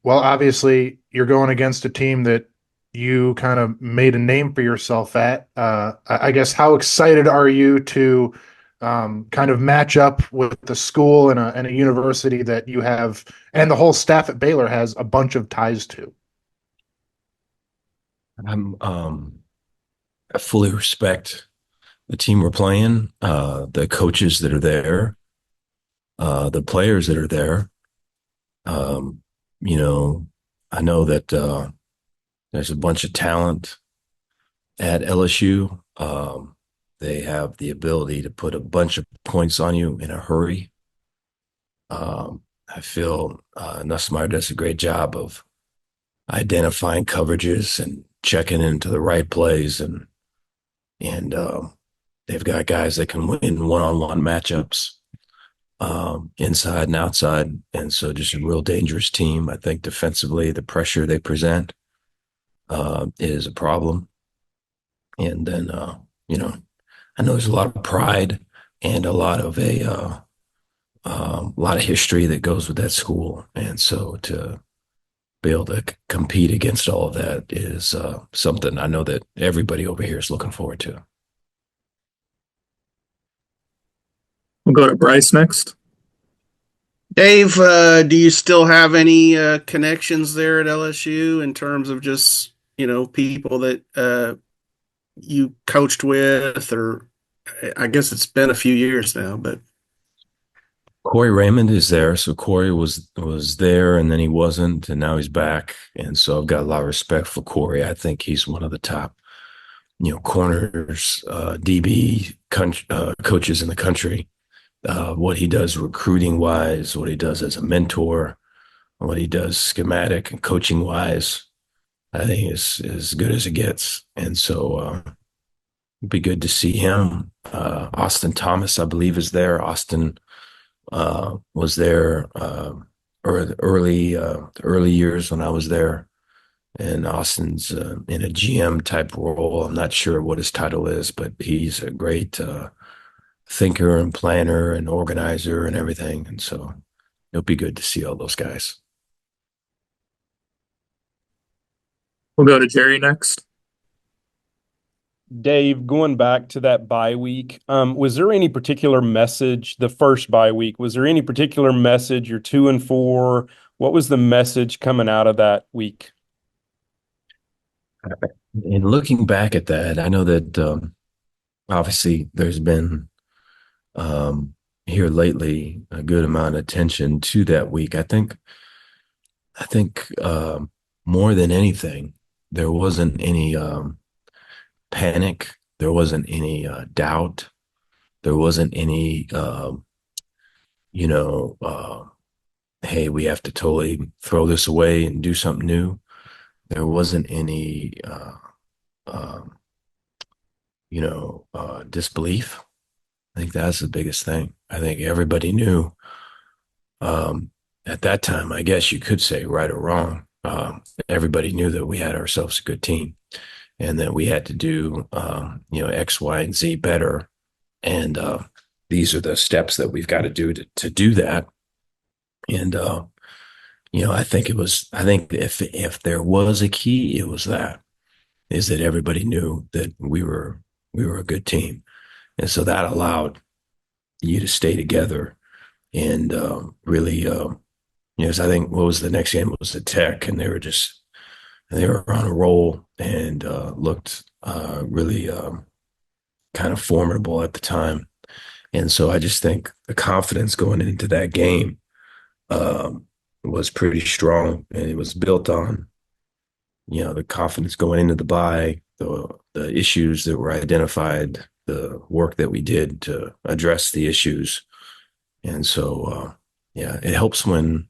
Well, obviously, you're going against a team that you kind of made a name for yourself at. I guess how excited are you to kind of match up with the school and a university that you have and the whole staff at Baylor has a bunch of ties to? I fully respect the team we're playing, the coaches that are there, the players that are there. Um, you know, I know that there's a bunch of talent at LSU. They have the ability to put a bunch of points on you in a hurry. I feel Nussmeier does a great job of identifying coverages and checking into the right plays, and they've got guys that can win one-on-one matchups, inside and outside, and so just a real dangerous team. I think defensively, the pressure they present is a problem, and then I know there's a lot of pride and a lot of history that goes with that school, and so to be able to compete against all of that is something I know that everybody over here is looking forward to. We'll go to Bryce next. Dave, do you still have any connections there at LSU in terms of just, people that you coached with, or I guess it's been a few years now, but Corey Raymond is there. So Corey was there and then he wasn't, and now he's back. And so I've got a lot of respect for Corey. I think he's one of the top, corners, DB coaches in the country. What he does recruiting wise, what he does as a mentor, what he does schematic and coaching wise, I think is as good as it gets. And so it'd be good to see him. Austin Thomas, I believe, is there. Austin was there or the early years when I was there. And Austin's in a GM type role. I'm not sure what his title is, but he's a great thinker and planner and organizer and everything. And so it'll be good to see all those guys. We'll go to Jerry next. Dave, going back to that bye week, was there any particular message, the first bye week, was there any particular message? You're 2-4. What was the message coming out of that week? In looking back at that, I know that obviously there's been here lately a good amount of attention to that week. I think more than anything, there wasn't any panic. There wasn't any doubt. There wasn't any, you know, uh, hey, we have to totally throw this away and do something new. There wasn't any, um, disbelief. I think that's the biggest thing. I think everybody knew um, at that time, I guess you could say right or wrong, everybody knew that we had ourselves a good team and that we had to do, X, Y, and Z better. And these are the steps that we've got to do to do that. And, I think if there was a key, it was that, is that everybody knew that we were a good team. And so that allowed you to stay together and really, so I think what was the next game was the Tech, and they were on a roll and looked really kind of formidable at the time. And so I just think the confidence going into that game um, was pretty strong, and it was built on the confidence going into the bye, the issues that were identified, the work that we did to address the issues. And so, yeah, it helps when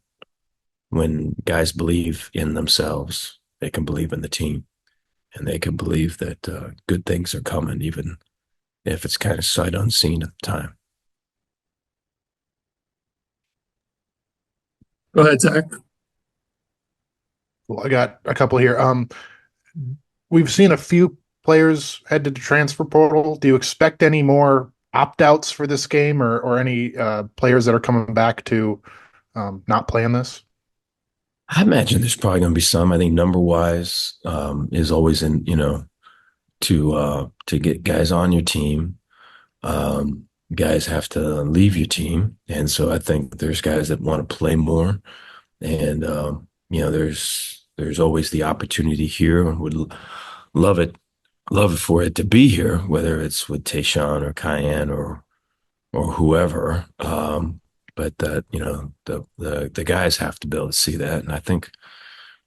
guys believe in themselves. They can believe in the team, and they can believe that good things are coming, even if it's kind of sight unseen at the time. Go ahead, Zach. Well, I got a couple here. We've seen a few players head to the transfer portal. Do you expect any more opt-outs for this game or any players that are coming back to not play in this? I imagine there's probably going to be some. I think number wise is always in, to get guys on your team. Um, Guys have to leave your team, and so I think there's guys that want to play more, and there's always the opportunity here, and love it, love it for it to be here, whether it's with Tayshawn or Cayenne or whoever. But that the guys have to be able to see that, and I think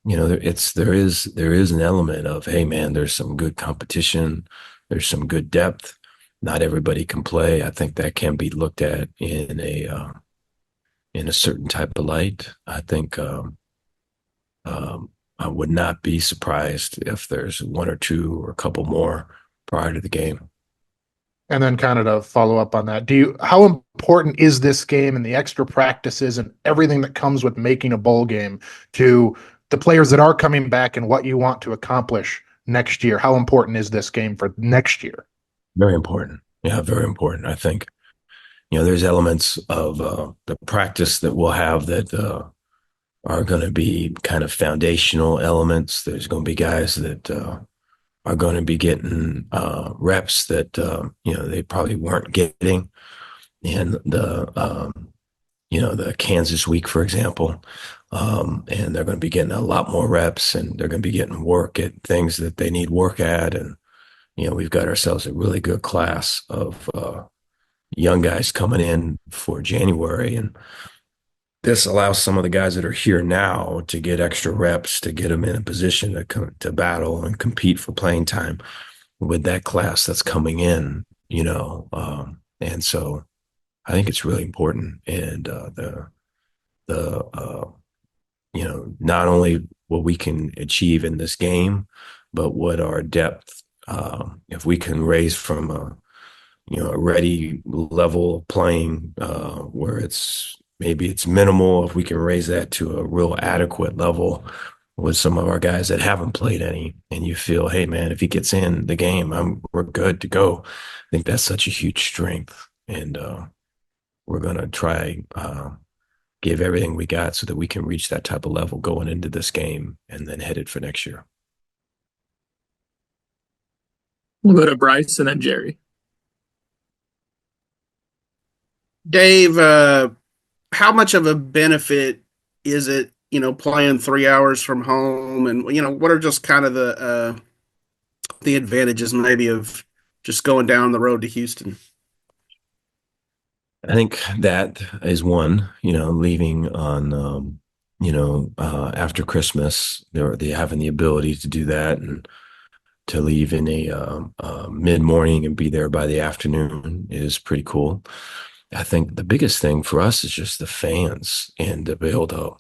there is an element of, hey man, there's some good competition, there's some good depth. Not everybody can play. I think that can be looked at in a certain type of light. I think I would not be surprised if there's one or two or a couple more prior to the game. And then kind of to follow up on that, how important is this game and the extra practices and everything that comes with making a bowl game to the players that are coming back and what you want to accomplish next year? How important is this game for next year? Very important. Yeah, very important. I think, there's elements of the practice that we'll have that are going to be kind of foundational elements. There's going to be guys that are going to be getting reps that they probably weren't getting in the Kansas week, for example. And they're going to be getting a lot more reps, and they're going to be getting work at things that they need work at. And we've got ourselves a really good class of young guys coming in for January, and this allows some of the guys that are here now to get extra reps, to get them in a position to battle and compete for playing time with that class that's coming in, and so I think it's really important. And the not only what we can achieve in this game, but what our depth, if we can raise from a ready level of playing where maybe it's minimal, if we can raise that to a real adequate level with some of our guys that haven't played any, and you feel, hey man, if he gets in the game, we're good to go. I think that's such a huge strength, and we're gonna try give everything we got so that we can reach that type of level going into this game and then headed for next year. We'll go to Bryce and then Jerry. Dave, how much of a benefit is it, playing 3 hours from home, and what are just kind of the advantages maybe of just going down the road to Houston? I think that is one, leaving on, after Christmas, they having the ability to do that and to leave in a mid morning and be there by the afternoon is pretty cool. I think the biggest thing for us is just the fans and to be able to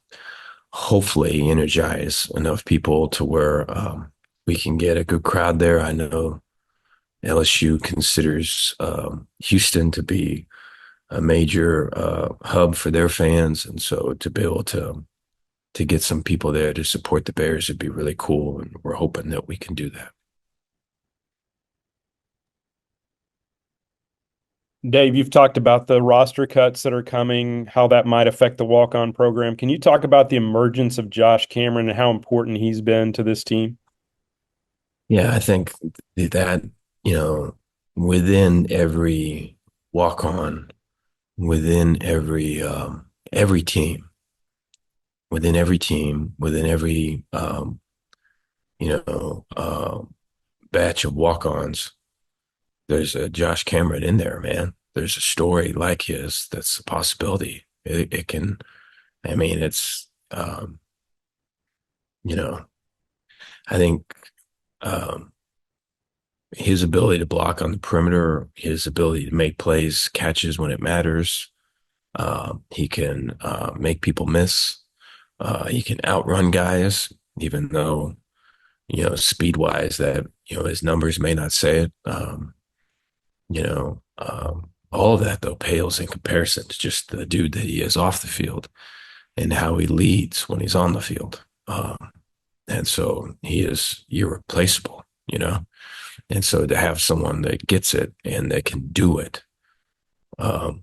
hopefully energize enough people to where we can get a good crowd there. I know LSU considers Houston to be a major hub for their fans, and so to be able to get some people there to support the Bears would be really cool, and we're hoping that we can do that. Dave, you've talked about the roster cuts that are coming, how that might affect the walk-on program. Can you talk about the emergence of Josh Cameron and how important he's been to this team? Yeah, I think that, within every walk-on, within every team, within every team, within every batch of walk-ons, there's a Josh Cameron in there, man. There's a story like his that's a possibility. It can, I mean, it's, I think his ability to block on the perimeter, his ability to make plays, catches when it matters. He can make people miss. He can outrun guys, even though, speed wise, that, his numbers may not say it. All of that though pales in comparison to just the dude that he is off the field and how he leads when he's on the field. And so he is irreplaceable, and so to have someone that gets it and that can do it, to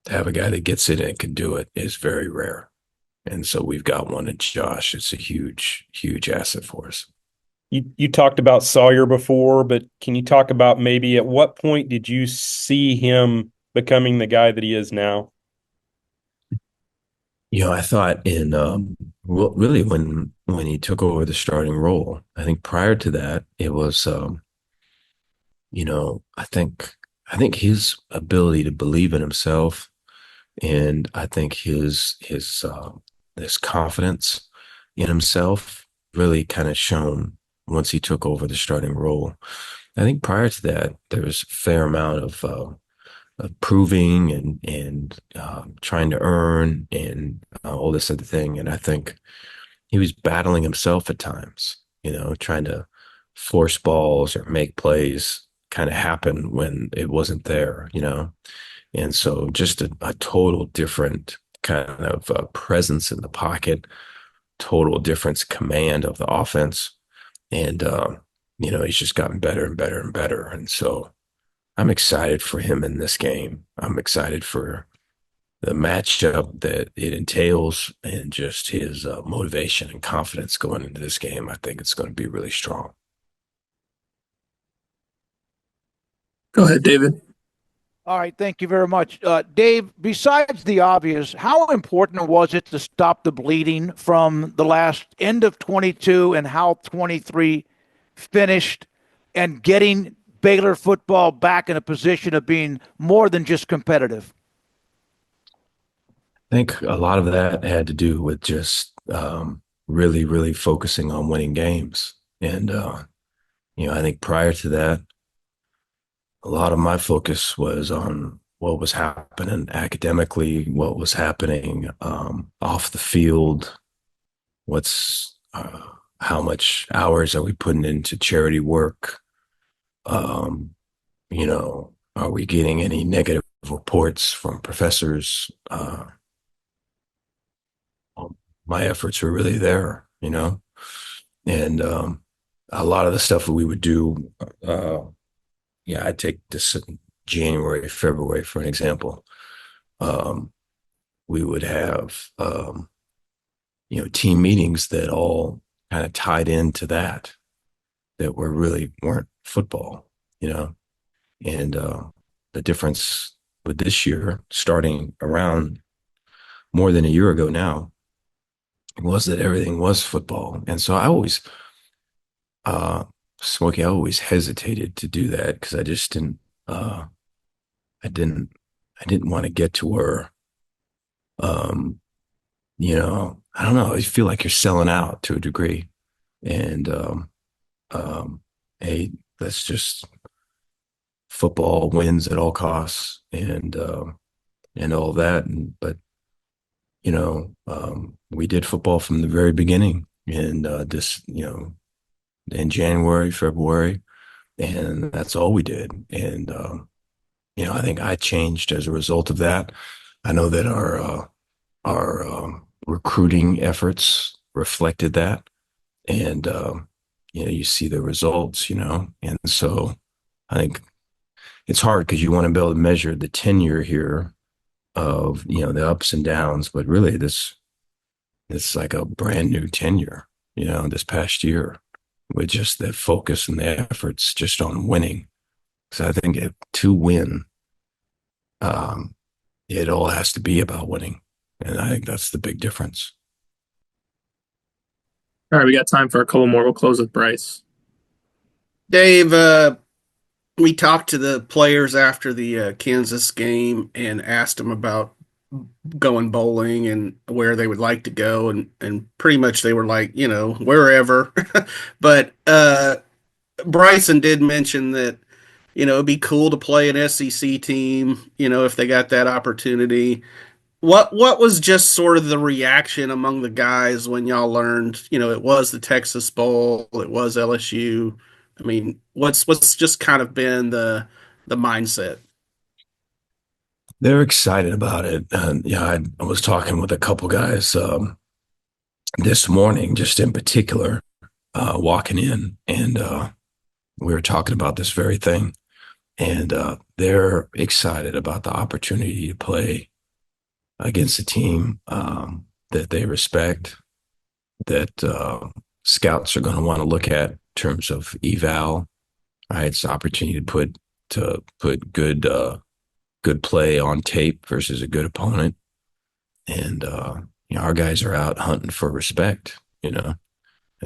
have a guy that gets it and can do it is very rare. And so we've got one in Josh. It's a huge, huge asset for us. You talked about Sawyer before, but can you talk about maybe at what point did you see him becoming the guy that he is now? I thought in really when he took over the starting role. I think prior to that, it was I think his ability to believe in himself, and I think his confidence in himself really kind of shone once he took over the starting role. I think prior to that, there was a fair amount of proving and trying to earn and all this other thing. And I think he was battling himself at times, trying to force balls or make plays kind of happen when it wasn't there. And so just a total different kind of presence in the pocket, total difference command of the offense. And, he's just gotten better and better and better. And so I'm excited for him in this game. I'm excited for the matchup that it entails and just his motivation and confidence going into this game. I think it's going to be really strong. Go ahead, David. All right, thank you very much. Dave, besides the obvious, how important was it to stop the bleeding from the last end of 22 and how 23 finished and getting Baylor football back in a position of being more than just competitive? I think a lot of that had to do with just really, really focusing on winning games. And, I think prior to that, a lot of my focus was on what was happening academically, what was happening off the field, how much hours are we putting into charity work? Are we getting any negative reports from professors? My efforts were really there. And a lot of the stuff that we would do, I'd take this January, February, for an example. We would have, team meetings that all kind of tied into that weren't football. And the difference with this year, starting around more than a year ago now, was that everything was football. And so Smokey, I always hesitated to do that because I just I didn't want to get to where, I don't know, I feel like you're selling out to a degree. And, hey, that's just football wins at all costs and all that. But we did football from the very beginning, and in January, February, and that's all we did. And I think I changed as a result of that. I know that our recruiting efforts reflected that, and you see the results. And so I think it's hard because you want to be able to measure the tenure here of the ups and downs, but really it's like a brand new tenure, this past year with just the focus and the efforts just on winning. So I think to win, it all has to be about winning, and I think that's the big difference. All right, we got time for a couple more. We'll close with Bryce. Dave, we talked to the players after the Kansas game and asked them about going bowling and where they would like to go, and pretty much they were like, wherever. But Bryson did mention that it'd be cool to play an SEC team, if they got that opportunity. What was just sort of the reaction among the guys when y'all learned, it was the Texas Bowl, it was LSU? I mean, what's just kind of been the mindset? They're excited about it. I was talking with a couple guys this morning, just in particular, walking in, and we were talking about this very thing. And they're excited about the opportunity to play against a team that they respect, that scouts are going to want to look at in terms of eval. It's an opportunity to put good play on tape versus a good opponent, and our guys are out hunting for respect, and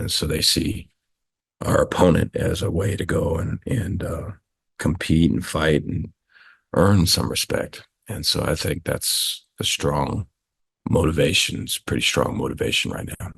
so they see our opponent as a way to go and compete and fight and earn some respect. And so I think that's a strong motivation. It's pretty strong motivation right now.